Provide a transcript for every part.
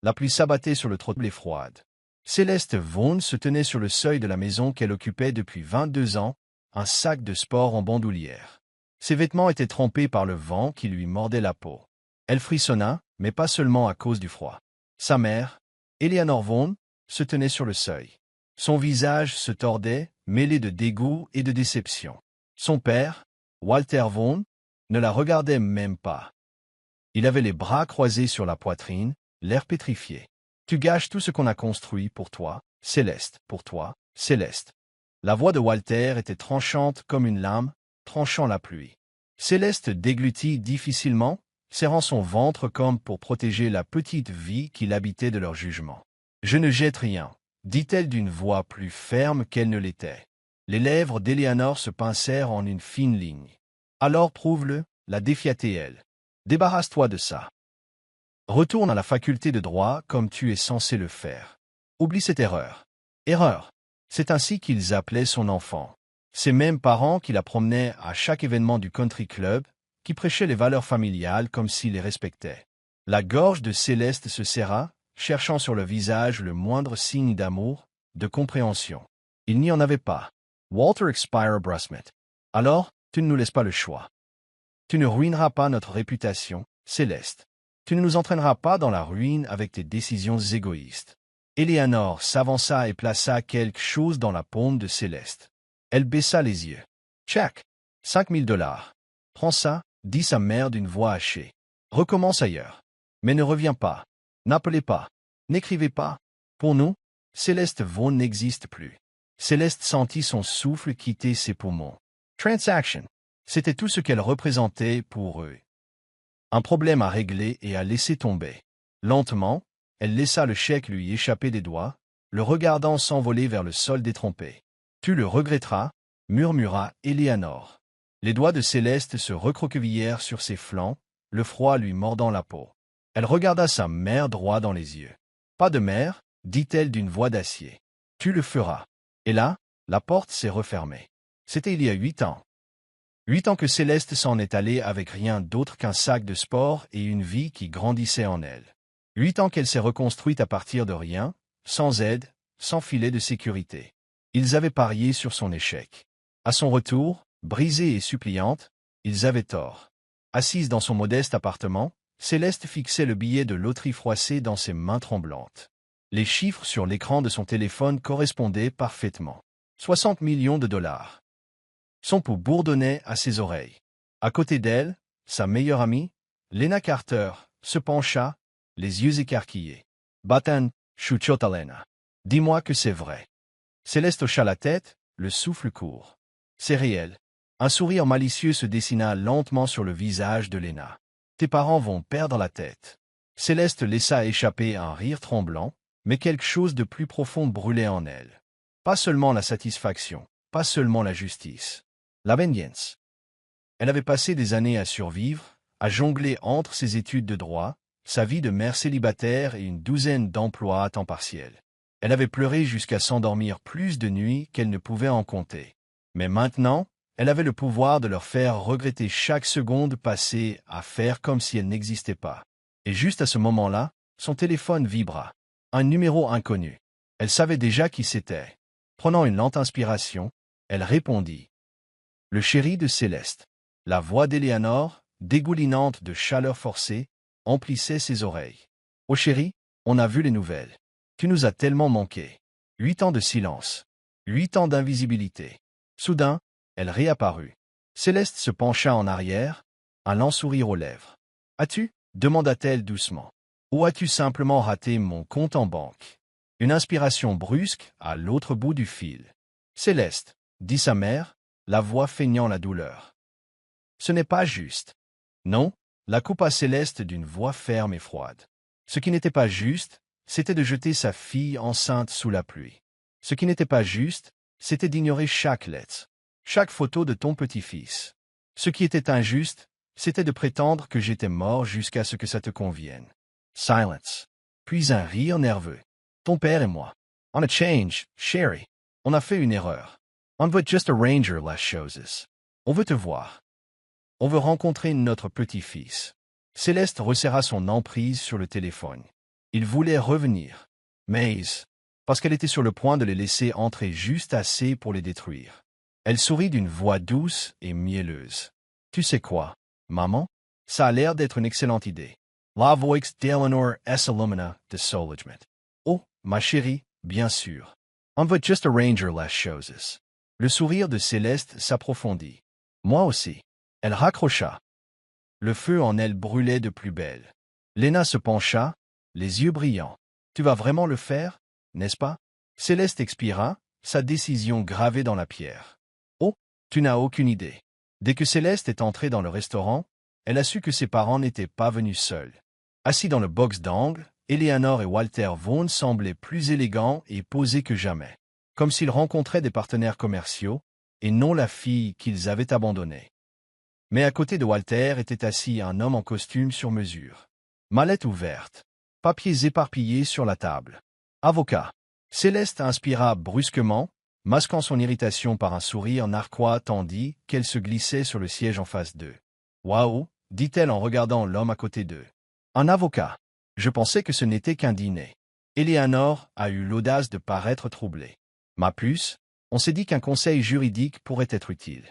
La pluie s'abattait sur le trottoir froide. Céleste Vaughn se tenait sur le seuil de la maison qu'elle occupait depuis 22 ans, un sac de sport en bandoulière. Ses vêtements étaient trempés par le vent qui lui mordait la peau. Elle frissonna, mais pas seulement à cause du froid. Sa mère, Eleanor Vaughn, se tenait sur le seuil. Son visage se tordait, mêlé de dégoût et de déception. Son père, Walter Vaughn, ne la regardait même pas. Il avait les bras croisés sur la poitrine, l'air pétrifié. « Tu gâches tout ce qu'on a construit pour toi, Céleste, pour toi, Céleste. » La voix de Walter était tranchante comme une lame, tranchant la pluie. Céleste déglutit difficilement, serrant son ventre comme pour protéger la petite vie qui l'habitait de leur jugement. « Je ne jette rien, » dit-elle d'une voix plus ferme qu'elle ne l'était. Les lèvres d'Eleanor se pincèrent en une fine ligne. « Alors prouve-le, » la défiait-elle. « Débarrasse-toi de ça. Retourne à la faculté de droit comme tu es censé le faire. Oublie cette erreur. » Erreur. C'est ainsi qu'ils appelaient son enfant. Ces mêmes parents qui la promenaient à chaque événement du country club, qui prêchaient les valeurs familiales comme s'ils les respectaient. La gorge de Céleste se serra, cherchant sur le visage le moindre signe d'amour, de compréhension. Il n'y en avait pas. Walter expira brusquement. « Alors, tu ne nous laisses pas le choix. Tu ne ruineras pas notre réputation, Céleste. Tu ne nous entraîneras pas dans la ruine avec tes décisions égoïstes. » Eleanor s'avança et plaça quelque chose dans la paume de Céleste. Elle baissa les yeux. « Check. 5000 $. Prends ça, » dit sa mère d'une voix hachée. « Recommence ailleurs. Mais ne reviens pas. N'appelez pas. N'écrivez pas. Pour nous, Céleste Vaughn n'existe plus. » Céleste sentit son souffle quitter ses poumons. Transaction. C'était tout ce qu'elle représentait pour eux. Un problème à régler et à laisser tomber. Lentement, elle laissa le chèque lui échapper des doigts, le regardant s'envoler vers le sol détrempé. « Tu le regretteras, » murmura Eleanor. Les doigts de Céleste se recroquevillèrent sur ses flancs, le froid lui mordant la peau. Elle regarda sa mère droit dans les yeux. « Pas de mère, » dit-elle d'une voix d'acier. « Tu le feras. » Et là, la porte s'est refermée. C'était il y a 8 ans. 8 ans que Céleste s'en est allée avec rien d'autre qu'un sac de sport et une vie qui grandissait en elle. 8 ans qu'elle s'est reconstruite à partir de rien, sans aide, sans filet de sécurité. Ils avaient parié sur son échec. À son retour, brisée et suppliante, ils avaient tort. Assise dans son modeste appartement, Céleste fixait le billet de loterie froissé dans ses mains tremblantes. Les chiffres sur l'écran de son téléphone correspondaient parfaitement. 60 millions de $. Son pouls bourdonnait à ses oreilles. À côté d'elle, sa meilleure amie, Lena Carter, se pencha, les yeux écarquillés. « Batan, chuchota Lena. Dis-moi que c'est vrai. » Céleste hocha la tête, le souffle court. « C'est réel. » Un sourire malicieux se dessina lentement sur le visage de Lena. « Tes parents vont perdre la tête. » Céleste laissa échapper un rire tremblant, mais quelque chose de plus profond brûlait en elle. Pas seulement la satisfaction, pas seulement la justice. La vengeance. Elle avait passé des années à survivre, à jongler entre ses études de droit, sa vie de mère célibataire et une douzaine d'emplois à temps partiel. Elle avait pleuré jusqu'à s'endormir plus de nuits qu'elle ne pouvait en compter. Mais maintenant, elle avait le pouvoir de leur faire regretter chaque seconde passée à faire comme si elle n'existait pas. Et juste à ce moment-là, son téléphone vibra. Un numéro inconnu. Elle savait déjà qui c'était. Prenant une lente inspiration, elle répondit. Le chéri de Céleste. La voix d'Eleanor, dégoulinante de chaleur forcée, emplissait ses oreilles. « Oh chéri, on a vu les nouvelles. Tu nous as tellement manqué. 8 ans de silence. 8 ans d'invisibilité. » Soudain, elle réapparut. Céleste se pencha en arrière, un lent sourire aux lèvres. « As-tu » demanda-t-elle doucement. « Ou as-tu simplement raté mon compte en banque ?» Une inspiration brusque à l'autre bout du fil. « Céleste, » dit sa mère, la voix feignant la douleur. « Ce n'est pas juste. » Non, la coupa Céleste d'une voix ferme et froide. Ce qui n'était pas juste, c'était de jeter sa fille enceinte sous la pluie. Ce qui n'était pas juste, c'était d'ignorer chaque lettre, chaque photo de ton petit-fils. Ce qui était injuste, c'était de prétendre que j'étais mort jusqu'à ce que ça te convienne. Silence. Puis un rire nerveux. Ton père et moi. On a change, chérie. On a fait une erreur. On veut just arranger les choses. On veut te voir. On veut rencontrer notre petit-fils. Céleste resserra son emprise sur le téléphone. Il voulait revenir. Mais, parce qu'elle était sur le point de les laisser entrer juste assez pour les détruire. Elle sourit d'une voix douce et mielleuse. Tu sais quoi, maman? Ça a l'air d'être une excellente idée. La voix d'Eleanor S. Illumina de Soulagement. Oh, ma chérie, bien sûr. On va just arranger les choses. Le sourire de Céleste s'approfondit. Moi aussi. Elle raccrocha. Le feu en elle brûlait de plus belle. Léna se pencha, les yeux brillants. Tu vas vraiment le faire, n'est-ce pas? Céleste expira, sa décision gravée dans la pierre. Oh, tu n'as aucune idée. Dès que Céleste est entrée dans le restaurant, elle a su que ses parents n'étaient pas venus seuls. Assis dans le box d'angle, Eleanor et Walter Vaughn semblaient plus élégants et posés que jamais, comme s'ils rencontraient des partenaires commerciaux, et non la fille qu'ils avaient abandonnée. Mais à côté de Walter était assis un homme en costume sur mesure. Mallette ouverte. Papiers éparpillés sur la table. Avocat. Céleste inspira brusquement, masquant son irritation par un sourire narquois tandis qu'elle se glissait sur le siège en face d'eux. « Waouh !» dit-elle en regardant l'homme à côté d'eux. « Un avocat. Je pensais que ce n'était qu'un dîner. » Eleanor a eu l'audace de paraître troublée. « Ma puce, on s'est dit qu'un conseil juridique pourrait être utile.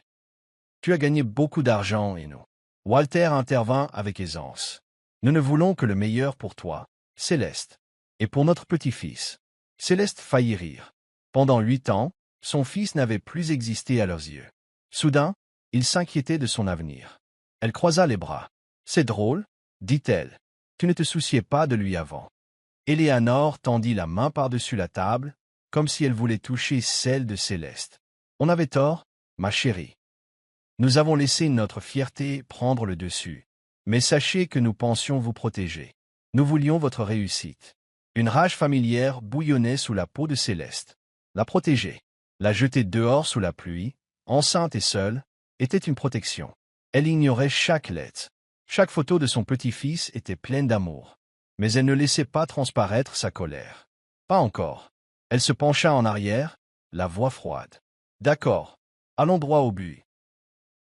Tu as gagné beaucoup d'argent et nous. » Walter intervint avec aisance. « Nous ne voulons que le meilleur pour toi, Céleste, et pour notre petit-fils. » Céleste faillit rire. Pendant 8 ans, son fils n'avait plus existé à leurs yeux. Soudain, il s'inquiétait de son avenir. Elle croisa les bras. « C'est drôle, » dit-elle. « Tu ne te souciais pas de lui avant. » Eleanor tendit la main par-dessus la table, comme si elle voulait toucher celle de Céleste. « On avait tort, ma chérie. Nous avons laissé notre fierté prendre le dessus. Mais sachez que nous pensions vous protéger. Nous voulions votre réussite. » Une rage familière bouillonnait sous la peau de Céleste. La protéger, la jeter dehors sous la pluie, enceinte et seule, était une protection. Elle ignorait chaque lettre. Chaque photo de son petit-fils était pleine d'amour. Mais elle ne laissait pas transparaître sa colère. Pas encore. Elle se pencha en arrière, la voix froide. « D'accord. Allons droit au but.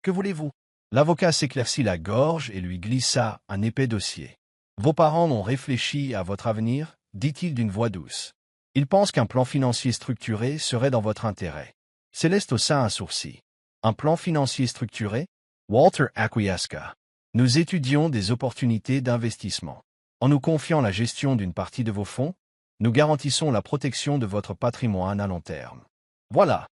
Que voulez-vous » L'avocat s'éclaircit la gorge et lui glissa un épais dossier. « Vos parents ont réfléchi à votre avenir ?» dit-il d'une voix douce. « Ils pensent qu'un plan financier structuré serait dans votre intérêt. » Céleste haussa un sourcil. « Un plan financier structuré ?» Walter acquiesça. « Nous étudions des opportunités d'investissement. En nous confiant la gestion d'une partie de vos fonds, nous garantissons la protection de votre patrimoine à long terme. » Voilà.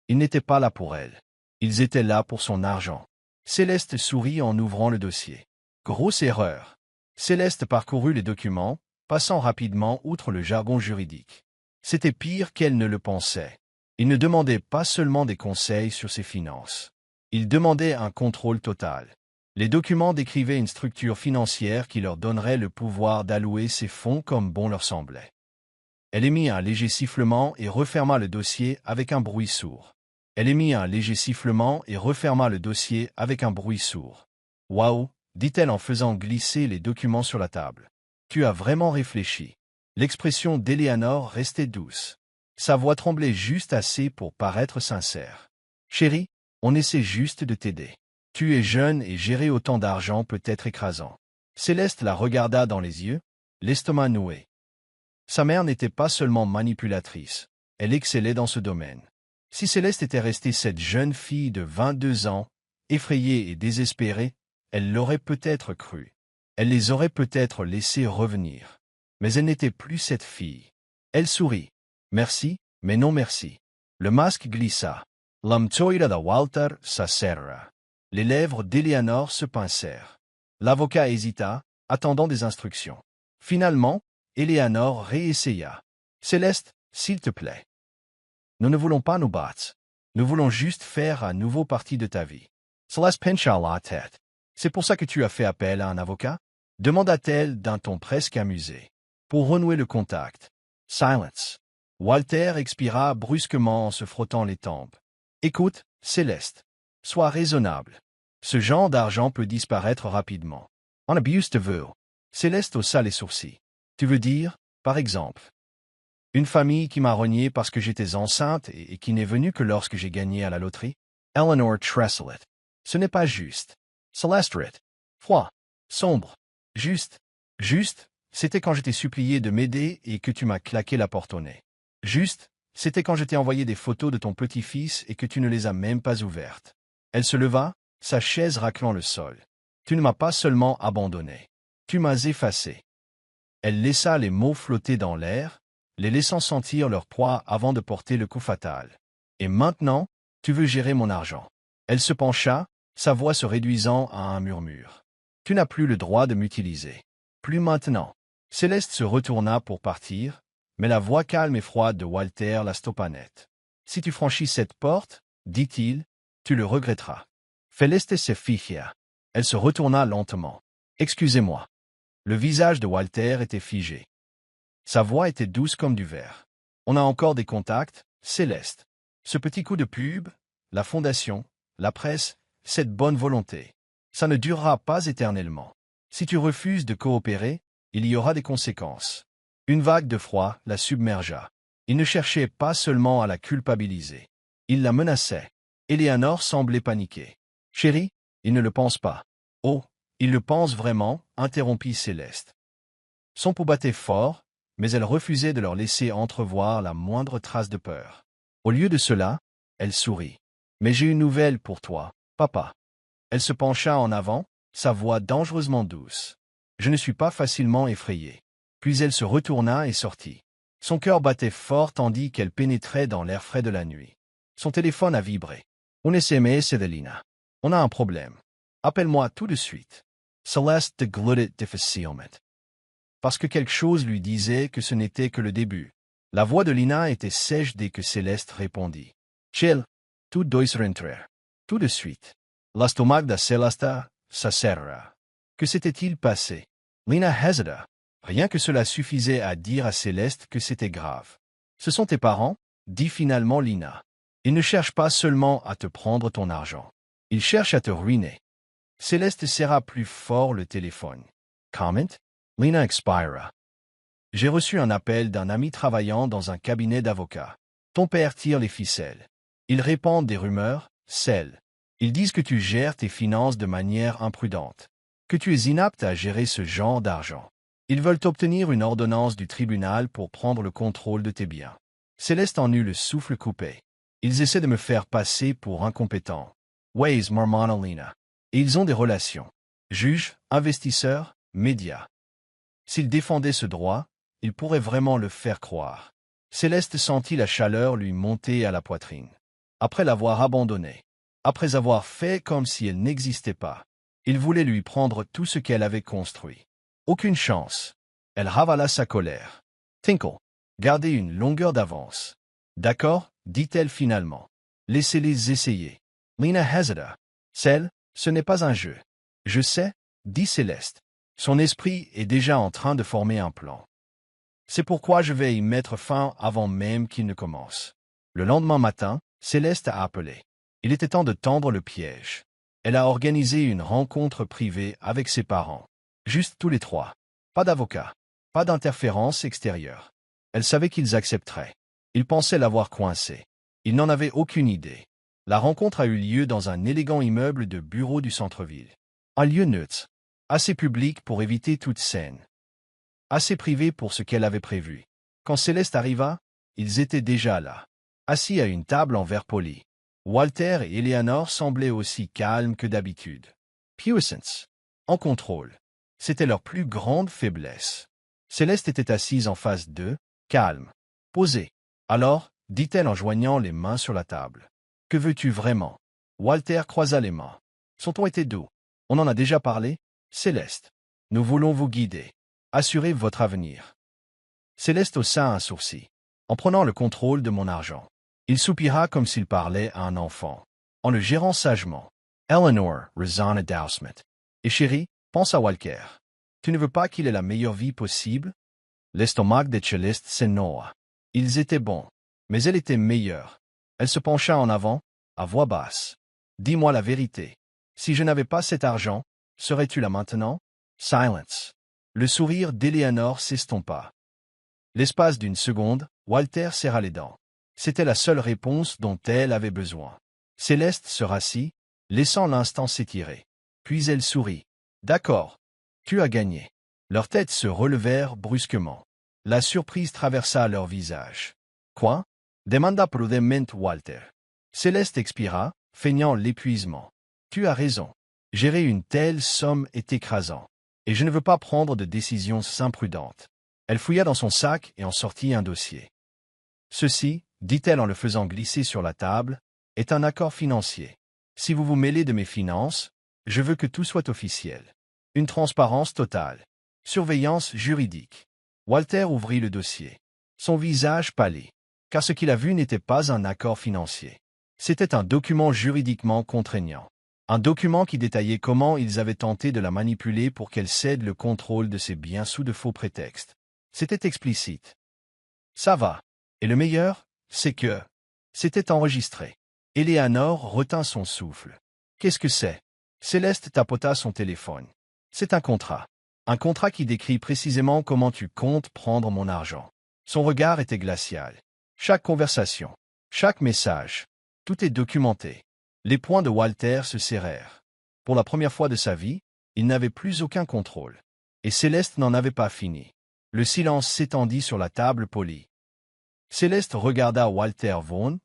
Ils n'étaient pas là pour elle. Ils étaient là pour son argent. Céleste sourit en ouvrant le dossier. Grosse erreur. Céleste parcourut les documents, passant rapidement outre le jargon juridique. C'était pire qu'elle ne le pensait. Il ne demandait pas seulement des conseils sur ses finances. Il demandait un contrôle total. Les documents décrivaient une structure financière qui leur donnerait le pouvoir d'allouer ces fonds comme bon leur semblait. Elle émit un léger sifflement et referma le dossier avec un bruit sourd. Elle émit un léger sifflement et referma le dossier avec un bruit sourd. « Waouh !» dit-elle en faisant glisser les documents sur la table. « Tu as vraiment réfléchi. » L'expression d'Eleanor restait douce. Sa voix tremblait juste assez pour paraître sincère. « Chérie, on essaie juste de t'aider. Tu es jeune et gérer autant d'argent peut être écrasant. » Céleste la regarda dans les yeux, l'estomac noué. Sa mère n'était pas seulement manipulatrice, elle excellait dans ce domaine. Si Céleste était restée cette jeune fille de 22 ans, effrayée et désespérée, elle l'aurait peut-être cru. Elle les aurait peut-être laissés revenir. Mais elle n'était plus cette fille. Elle sourit. « Merci, mais non merci. » Le masque glissa. L'homme de Walter s'asserra. Les lèvres d'Eleanor se pincèrent. L'avocat hésita, attendant des instructions. Finalement, Eleanor réessaya. « Céleste, s'il te plaît. Nous ne voulons pas nous battre. Nous voulons juste faire à nouveau partie de ta vie. » Céleste pencha la tête. « C'est pour ça que tu as fait appel à un avocat ?» demanda-t-elle d'un ton presque amusé. « Pour renouer le contact. » Silence. Walter expira brusquement en se frottant les tempes. « Écoute, Céleste. Sois raisonnable. Ce genre d'argent peut disparaître rapidement. On abuse de vous. » Céleste haussa les sourcils. « Tu veux dire, par exemple, une famille qui m'a renié parce que j'étais enceinte et qui n'est venue que lorsque j'ai gagné à la loterie? » Eleanor tressaillit. « Ce n'est pas juste. » Céleste rit. Froid. Sombre. Juste. C'était quand je t'ai supplié de m'aider et que tu m'as claqué la porte au nez. Juste, c'était quand je t'ai envoyé des photos de ton petit-fils et que tu ne les as même pas ouvertes. Elle se leva, sa chaise raclant le sol. Tu ne m'as pas seulement abandonné. Tu m'as effacé. Elle laissa les mots flotter dans l'air, les laissant sentir leur poids avant de porter le coup fatal. Et maintenant, tu veux gérer mon argent. Elle se pencha, sa voix se réduisant à un murmure. Tu n'as plus le droit de m'utiliser. Plus maintenant. Céleste se retourna pour partir, mais la voix calme et froide de Walter la stoppa net. Si tu franchis cette porte, dit-il, tu le regretteras. Céleste se figea. Elle se retourna lentement. Excusez-moi. Le visage de Walter était figé. Sa voix était douce comme du verre. On a encore des contacts, Céleste. Ce petit coup de pub, la fondation, la presse, cette bonne volonté. Ça ne durera pas éternellement. Si tu refuses de coopérer, il y aura des conséquences. Une vague de froid la submergea. Il ne cherchait pas seulement à la culpabiliser. Il la menaçait. Eleanor semblait paniquer. Chérie, il ne le pense pas. Oh, il le pense vraiment, interrompit Céleste. Son pouls battait fort, mais elle refusait de leur laisser entrevoir la moindre trace de peur. Au lieu de cela, elle sourit. Mais j'ai une nouvelle pour toi, papa. Elle se pencha en avant, sa voix dangereusement douce. Je ne suis pas facilement effrayée. Puis elle se retourna et sortit. Son cœur battait fort tandis qu'elle pénétrait dans l'air frais de la nuit. Son téléphone a vibré. Un SMS de Lina. On a un problème. Appelle-moi tout de suite. Céleste gluttait difficilement. Parce que quelque chose lui disait que ce n'était que le début. La voix de Lina était sèche dès que Céleste répondit. Chill. Tout doit se rentrer. Tout de suite. L'estomac de Céleste s'acérera. Que s'était-il passé? Lina hésita. Rien que cela suffisait à dire à Céleste que c'était grave. Ce sont tes parents, dit finalement Lina. Ils ne cherchent pas seulement à te prendre ton argent. Ils cherchent à te ruiner. Céleste serra plus fort le téléphone. Comment? Lina expira. J'ai reçu un appel d'un ami travaillant dans un cabinet d'avocats. Ton père tire les ficelles. Ils répandent des rumeurs, celles. Ils disent que tu gères tes finances de manière imprudente. Que tu es inapte à gérer ce genre d'argent. Ils veulent obtenir une ordonnance du tribunal pour prendre le contrôle de tes biens. Céleste en eut le souffle coupé. Ils essaient de me faire passer pour incompétent. Ways marmonna Lina. Et ils ont des relations. Juges, investisseurs, médias. S'ils défendaient ce droit, ils pourraient vraiment le faire croire. Céleste sentit la chaleur lui monter à la poitrine. Après l'avoir abandonnée. Après avoir fait comme si elle n'existait pas. Il voulait lui prendre tout ce qu'elle avait construit. Aucune chance. Elle ravala sa colère. Tinkle. Gardez une longueur d'avance. D'accord, dit-elle finalement. Laissez-les essayer. Lina hésita. Ce n'est pas un jeu. Je sais, dit Céleste. Son esprit est déjà en train de former un plan. C'est pourquoi je vais y mettre fin avant même qu'il ne commence. Le lendemain matin, Céleste a appelé. Il était temps de tendre le piège. Elle a organisé une rencontre privée avec ses parents. Juste tous les trois. Pas d'avocat. Pas d'interférence extérieure. Elle savait qu'ils accepteraient. Ils pensaient l'avoir coincé. Ils n'en avaient aucune idée. La rencontre a eu lieu dans un élégant immeuble de bureaux du centre-ville. Un lieu neutre. Assez public pour éviter toute scène. Assez privé pour ce qu'elle avait prévu. Quand Céleste arriva, ils étaient déjà là. Assis à une table en verre poli. Walter et Eleanor semblaient aussi calmes que d'habitude. Puissance. En contrôle. C'était leur plus grande faiblesse. Céleste était assise en face d'eux, calme. Posée. Alors, dit-elle en joignant les mains sur la table. Que veux-tu vraiment? Walter croisa les mains. Son ton était doux. On en a déjà parlé, Céleste. Nous voulons vous guider. Assurez votre avenir. Céleste haussa un sourcil. En prenant le contrôle de mon argent. Il soupira comme s'il parlait à un enfant. En le gérant sagement. Eleanor résonna doucement. Et chérie, pense à Walter. Tu ne veux pas qu'il ait la meilleure vie possible? L'estomac de Céleste s'énoua. Ils étaient bons. Mais elle était meilleure. Elle se pencha en avant, à voix basse. Dis-moi la vérité. Si je n'avais pas cet argent, serais-tu là maintenant? Silence. Le sourire d'Eleanor s'estompa. L'espace d'une seconde, Walter serra les dents. C'était la seule réponse dont elle avait besoin. Céleste se rassit, laissant l'instant s'étirer. Puis elle sourit. D'accord. Tu as gagné. Leurs têtes se relevèrent brusquement. La surprise traversa leur visage. Quoi? Demanda prudemment Walter. Céleste expira, feignant l'épuisement. Tu as raison. Gérer une telle somme est écrasant. Et je ne veux pas prendre de décisions imprudentes. Elle fouilla dans son sac et en sortit un dossier. Ceci, dit-elle en le faisant glisser sur la table, est un accord financier. Si vous vous mêlez de mes finances, je veux que tout soit officiel. Une transparence totale. Surveillance juridique. Walter ouvrit le dossier. Son visage pâlit, car ce qu'il a vu n'était pas un accord financier. C'était un document juridiquement contraignant. Un document qui détaillait comment ils avaient tenté de la manipuler pour qu'elle cède le contrôle de ses biens sous de faux prétextes. C'était explicite. Ça va. Et le meilleur, c'est que c'était enregistré. Éléanore retint son souffle. Qu'est-ce que c'est? Céleste tapota son téléphone. C'est un contrat. Un contrat qui décrit précisément comment tu comptes prendre mon argent. Son regard était glacial. Chaque conversation, chaque message, tout est documenté. Les poings de Walter se serrèrent. Pour la première fois de sa vie, il n'avait plus aucun contrôle. Et Céleste n'en avait pas fini. Le silence s'étendit sur la table polie. Céleste regarda Walter Vaughn,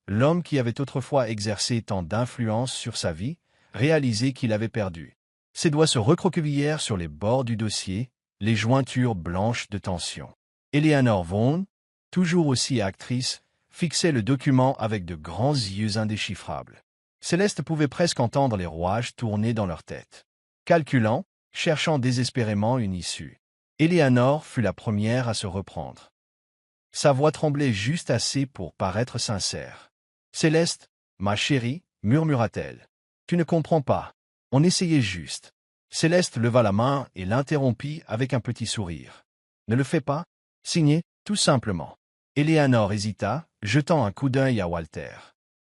l'homme qui avait autrefois exercé tant d'influence sur sa vie, réaliser qu'il avait perdu. Ses doigts se recroquevillèrent sur les bords du dossier, les jointures blanches de tension. Eleanor Vaughn, toujours aussi actrice, fixait le document avec de grands yeux indéchiffrables. Céleste pouvait presque entendre les rouages tourner dans leur tête. Calculant, cherchant désespérément une issue. Eleanor fut la première à se reprendre. Sa voix tremblait juste assez pour paraître sincère. « Céleste, ma chérie, murmura-t-elle. Tu ne comprends pas. On essayait juste. » Céleste leva la main et l'interrompit avec un petit sourire. « Ne le fais pas. Signez, tout simplement. » Eleanor hésita, jetant un coup d'œil à Walter.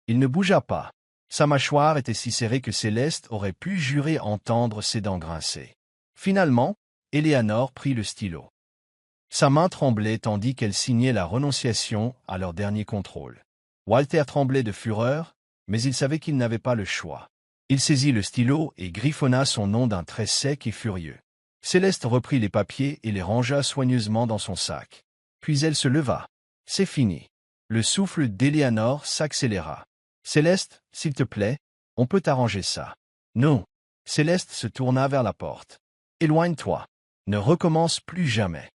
Il ne bougea pas. Sa mâchoire était si serrée que Céleste aurait pu jurer entendre ses dents grincer. Finalement, Eleanor prit le stylo. Sa main tremblait tandis qu'elle signait la renonciation à leur dernier contrôle. Walter tremblait de fureur, mais il savait qu'il n'avait pas le choix. Il saisit le stylo et griffonna son nom d'un trait sec et furieux. Céleste reprit les papiers et les rangea soigneusement dans son sac. Puis elle se leva. « C'est fini. » Le souffle d'Eleanor s'accéléra. « Céleste, s'il te plaît, on peut arranger ça. »« Non. » Céleste se tourna vers la porte. « Éloigne-toi. Ne recommence plus jamais. »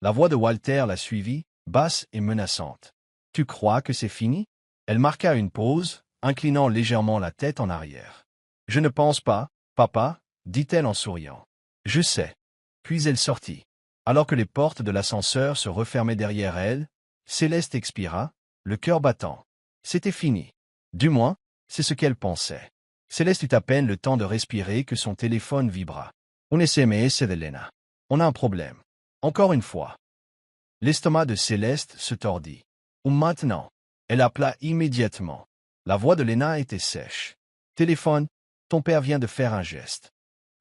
La voix de Walter la suivit, basse et menaçante. « Tu crois que c'est fini ?» Elle marqua une pause, inclinant légèrement la tête en arrière. « Je ne pense pas, papa, » dit-elle en souriant. « Je sais. » Puis elle sortit. Alors que les portes de l'ascenseur se refermaient derrière elle, Céleste expira, le cœur battant. C'était fini. Du moins, c'est ce qu'elle pensait. Céleste eut à peine le temps de respirer que son téléphone vibra. « On SMS de Lena. On a un problème. » Encore une fois. L'estomac de Céleste se tordit. « Ou maintenant ?» Elle appela immédiatement. La voix de Lena était sèche. « Téléphone, ton père vient de faire un geste. »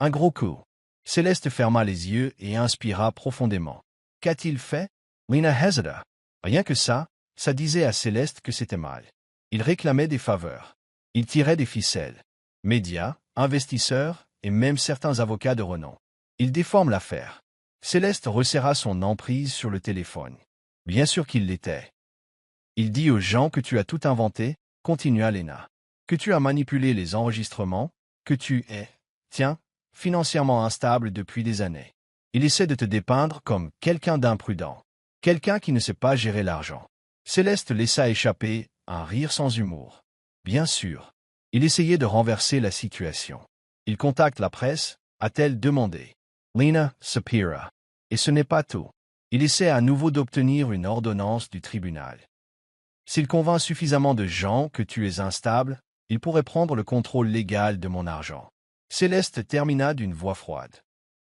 Un gros coup. Céleste ferma les yeux et inspira profondément. « Qu'a-t-il fait ?» Lena hésita. Rien que ça disait à Céleste que c'était mal. Il réclamait des faveurs. Il tirait des ficelles. Médias, investisseurs et même certains avocats de renom. Il déforme l'affaire. Céleste resserra son emprise sur le téléphone. Bien sûr qu'il l'était. Il dit aux gens que tu as tout inventé, continua Lena. Que tu as manipulé les enregistrements, que tu es, tiens, financièrement instable depuis des années. Il essaie de te dépeindre comme quelqu'un d'imprudent. Quelqu'un qui ne sait pas gérer l'argent. Céleste laissa échapper un rire sans humour. Bien sûr. Il essayait de renverser la situation. Il contacte la presse, a-t-elle demandé. Lena soupira. Et ce n'est pas tout. Il essaie à nouveau d'obtenir une ordonnance du tribunal. S'il convainc suffisamment de gens que tu es instable, il pourrait prendre le contrôle légal de mon argent. Céleste termina d'une voix froide.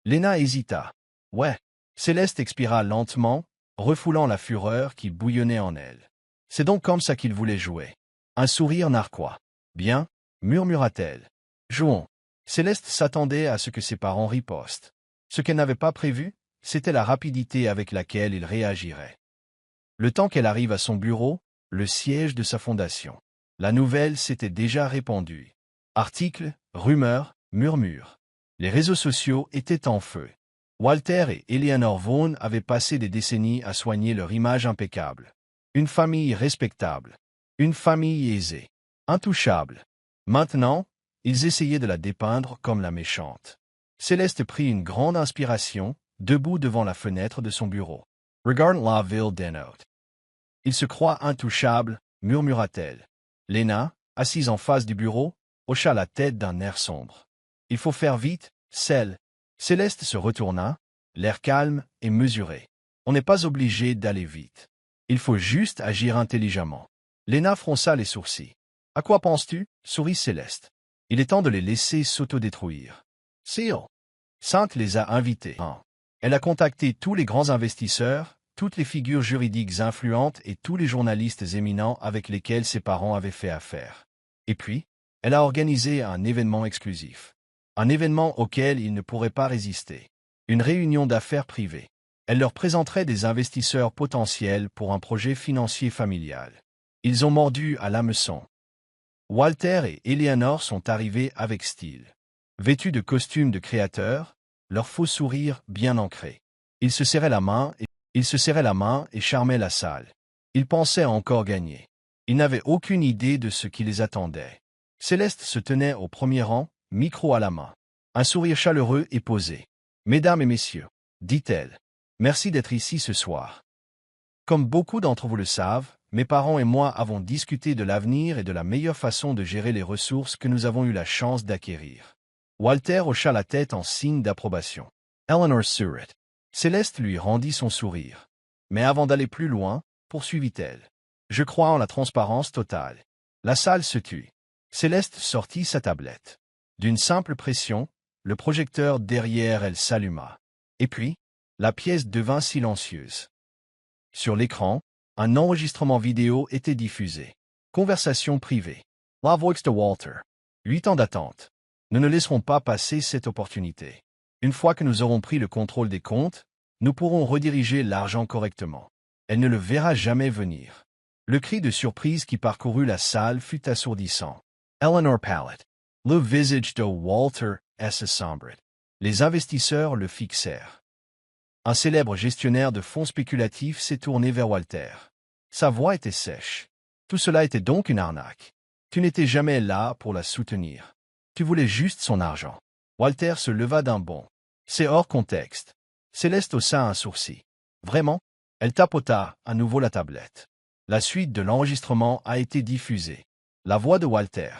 Lena hésita. Ouais. Céleste expira lentement, refoulant la fureur qui bouillonnait en elle. C'est donc comme ça qu'il voulait jouer. Un sourire narquois. Bien, murmura-t-elle. Jouons. Céleste s'attendait à ce que ses parents ripostent. Ce qu'elle n'avait pas prévu, c'était la rapidité avec laquelle il réagirait. Le temps qu'elle arrive à son bureau, le siège de sa fondation. La nouvelle s'était déjà répandue. Articles, rumeurs, murmures. Les réseaux sociaux étaient en feu. Walter et Eleanor Vaughn avaient passé des décennies à soigner leur image impeccable. Une famille respectable. Une famille aisée. Intouchable. Maintenant, ils essayaient de la dépeindre comme la méchante. Céleste prit une grande inspiration, debout devant la fenêtre de son bureau. Regarde la ville d'Enote. Il se croit intouchable, murmura-t-elle. Lena, assise en face du bureau, hocha la tête d'un air sombre. Il faut faire vite, Céleste se retourna, l'air calme et mesuré. On n'est pas obligé d'aller vite. Il faut juste agir intelligemment. Lena fronça les sourcils. À quoi penses-tu? Sourit Céleste. Il est temps de les laisser s'autodétruire. Seal. Sainte les a invités. Elle a contacté tous les grands investisseurs, toutes les figures juridiques influentes et tous les journalistes éminents avec lesquels ses parents avaient fait affaire. Et puis, elle a organisé un événement exclusif. Un événement auquel ils ne pourraient pas résister. Une réunion d'affaires privée. Elle leur présenterait des investisseurs potentiels pour un projet financier familial. Ils ont mordu à l'hameçon. Walter et Eleanor sont arrivés avec style. Vêtus de costumes de créateurs, leur faux sourire bien ancré. Ils se serraient la main et charmaient la salle. Ils pensaient encore gagner. Ils n'avaient aucune idée de ce qui les attendait. Céleste se tenait au premier rang, micro à la main. Un sourire chaleureux et posé. « Mesdames et messieurs, dit-elle, merci d'être ici ce soir. Comme beaucoup d'entre vous le savent, mes parents et moi avons discuté de l'avenir et de la meilleure façon de gérer les ressources que nous avons eu la chance d'acquérir. » Walter hocha la tête en signe d'approbation. Eleanor sourit. Céleste lui rendit son sourire. Mais avant d'aller plus loin, poursuivit-elle. Je crois en la transparence totale. La salle se tut. Céleste sortit sa tablette. D'une simple pression, le projecteur derrière elle s'alluma. Et puis, la pièce devint silencieuse. Sur l'écran, un enregistrement vidéo était diffusé. Conversation privée. La voix de Walter. 8 ans d'attente. Nous ne laisserons pas passer cette opportunité. Une fois que nous aurons pris le contrôle des comptes, nous pourrons rediriger l'argent correctement. Elle ne le verra jamais venir. Le cri de surprise qui parcourut la salle fut assourdissant. Eleanor Pallet. Le visage de Walter s'assombrit. Les investisseurs le fixèrent. Un célèbre gestionnaire de fonds spéculatifs s'est tourné vers Walter. Sa voix était sèche. Tout cela était donc une arnaque. Tu n'étais jamais là pour la soutenir. Tu voulais juste son argent. Walter se leva d'un bond. C'est hors contexte. Céleste haussa un sourcil. Vraiment? Elle tapota à nouveau la tablette. La suite de l'enregistrement a été diffusée. La voix de Walter.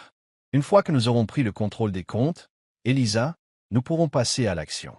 Une fois que nous aurons pris le contrôle des comptes, Elisa, nous pourrons passer à l'action.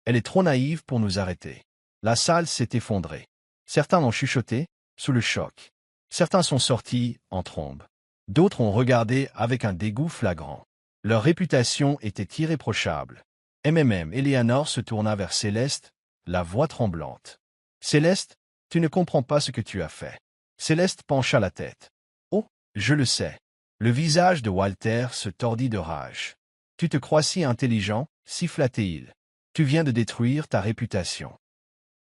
Elle est trop naïve pour nous arrêter. La salle s'est effondrée. Certains l'ont chuchoté, sous le choc. Certains sont sortis en trombe. D'autres ont regardé avec un dégoût flagrant. Leur réputation était irréprochable. Eleanor se tourna vers Céleste, la voix tremblante. « Céleste, tu ne comprends pas ce que tu as fait. » Céleste pencha la tête. « Oh, je le sais. » Le visage de Walter se tordit de rage. « Tu te crois si intelligent, siffla-t-il. Tu viens de détruire ta réputation.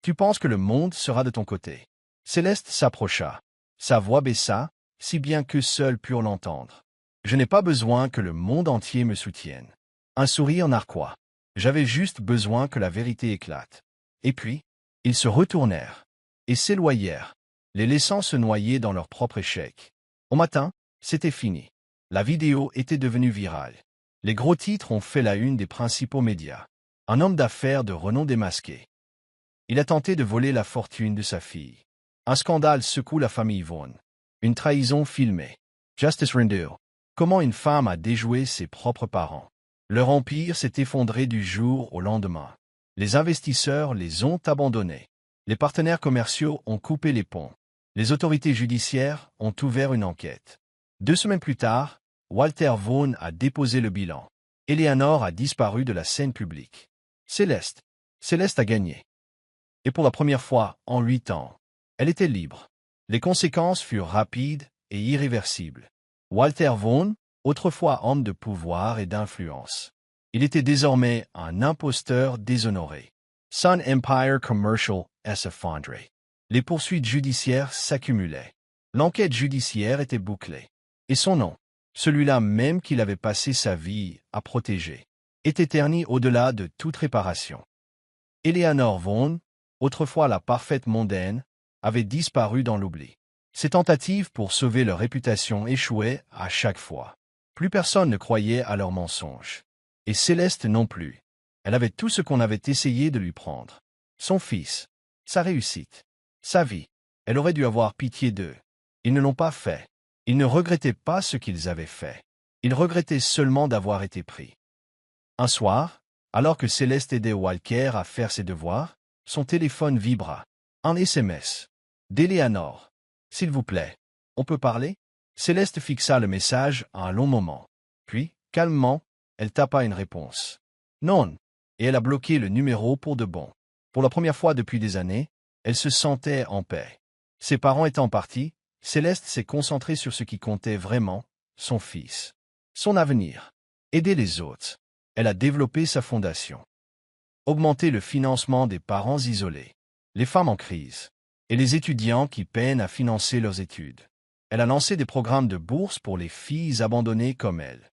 Tu penses que le monde sera de ton côté. » Céleste s'approcha. Sa voix baissa, si bien que seuls purent l'entendre. « Je n'ai pas besoin que le monde entier me soutienne. » Un sourire narquois. J'avais juste besoin que la vérité éclate. Et puis, ils se retournèrent et s'éloignèrent, les laissant se noyer dans leur propre échec. Au matin, c'était fini. La vidéo était devenue virale. Les gros titres ont fait la une des principaux médias. Un homme d'affaires de renom démasqué. Il a tenté de voler la fortune de sa fille. Un scandale secoue la famille Vaughn. Une trahison filmée. Justice rendered. Comment une femme a déjoué ses propres parents. Leur empire s'est effondré du jour au lendemain. Les investisseurs les ont abandonnés. Les partenaires commerciaux ont coupé les ponts. Les autorités judiciaires ont ouvert une enquête. 2 semaines plus tard, Walter Vaughn a déposé le bilan. Eleanor a disparu de la scène publique. Céleste a gagné. Et pour la première fois en 8 ans, elle était libre. Les conséquences furent rapides et irréversibles. Walter Vaughn, autrefois homme de pouvoir et d'influence. Il était désormais un imposteur déshonoré. Son empire commercial s'effondrait. Les poursuites judiciaires s'accumulaient. L'enquête judiciaire était bouclée. Et son nom, celui-là même qu'il avait passé sa vie à protéger, était terni au-delà de toute réparation. Eleanor Vaughn, autrefois la parfaite mondaine, avait disparu dans l'oubli. Ses tentatives pour sauver leur réputation échouaient à chaque fois. Plus personne ne croyait à leurs mensonges. Et Céleste non plus. Elle avait tout ce qu'on avait essayé de lui prendre. Son fils, sa réussite, sa vie. Elle aurait dû avoir pitié d'eux. Ils ne l'ont pas fait. Ils ne regrettaient pas ce qu'ils avaient fait. Ils regrettaient seulement d'avoir été pris. Un soir, alors que Céleste aidait Walker à faire ses devoirs, son téléphone vibra. Un SMS. D'Eleanor. S'il vous plaît, on peut parler? Céleste fixa le message un long moment. Puis, calmement, elle tapa une réponse. Non. Et elle a bloqué le numéro pour de bon. Pour la première fois depuis des années, elle se sentait en paix. Ses parents étant partis, Céleste s'est concentrée sur ce qui comptait vraiment, son fils. Son avenir. Aider les autres. Elle a développé sa fondation. Augmenter le financement des parents isolés, les femmes en crise, et les étudiants qui peinent à financer leurs études. Elle a lancé des programmes de bourse pour les filles abandonnées comme elle.